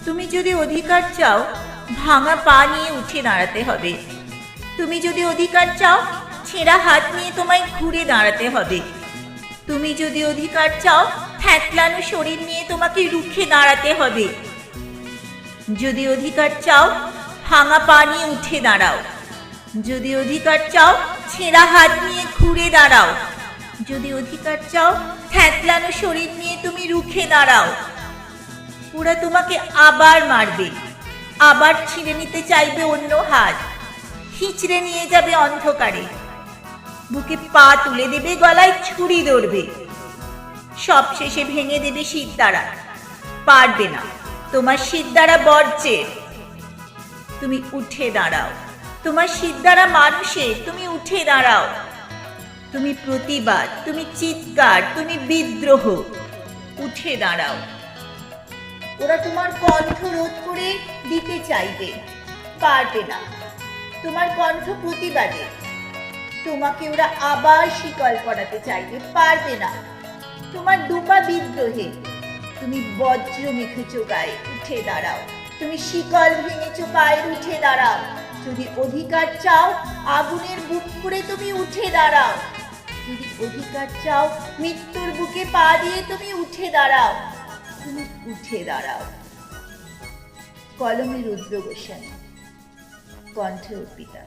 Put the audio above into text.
তুমি যদি অধিকার চাও, ভাঙা পা নিয়ে উঠে দাঁড়াতে হবে। তুমি যদি অধিকার চাও, ছেঁড়া হাত নিয়ে তোমায় ঘুরে দাঁড়াতে হবে। তুমি যদি অধিকার চাও, থ্যাতলানো শরীর নিয়ে তোমাকে রুখে দাঁড়াতে হবে। যদি অধিকার চাও, ভাঙা পা নিয়ে উঠে দাঁড়াও। যদি অধিকার চাও, ছেঁড়া হাত নিয়ে ঘুরে দাঁড়াও। যদি অধিকার চাও, থ্যাতলানো শরীর নিয়ে তুমি রুখে দাঁড়াও। ওরা তোমাকে আবার মারবে, আবার ছিঁড়ে নিতে চাইবে অন্য হাত, হিচড়ে নিয়ে যাবে অন্ধকারে, বুকে পা তুলে দেবে, গলায় ছুরি ধরবে, সব শেষে ভেঙে দেবে শিরদাঁড়া। পারবে না, তোমার শিরদাঁড়া বর্জ্যের। তুমি উঠে দাঁড়াও, তোমার শিরদাঁড়া মানুষের, তুমি উঠে দাঁড়াও। তুমি প্রতিবাদ, তুমি চিৎকার, তুমি বিদ্রোহ, উঠে দাঁড়াও। ওরা তোমার কণ্ঠ রোধ করে দিতে চাইবে, পারবে না। তোমার কণ্ঠ প্রতিবাদে, তোমাকে ওরা আবার শিকল পরাতে চাইবে, পারবে না। তোমার দুপা বিদ্রোহে, তুমি বজ্র মেখেছ গায়ে, উঠে দাঁড়াও। তুমি শিকল ভেঙেছ পায়ে, উঠে দাঁড়াও। যদি অধিকার চাও, আগুনের বুক করে তুমি উঠে দাঁড়াও। যদি অধিকার চাও, মৃত্যুর বুকে পা দিয়ে তুমি উঠে দাঁড়াও। তুমি উঠে দাঁড়াও। কলমে রুদ্র গোস্বামী, কণ্ঠে অর্পিতা।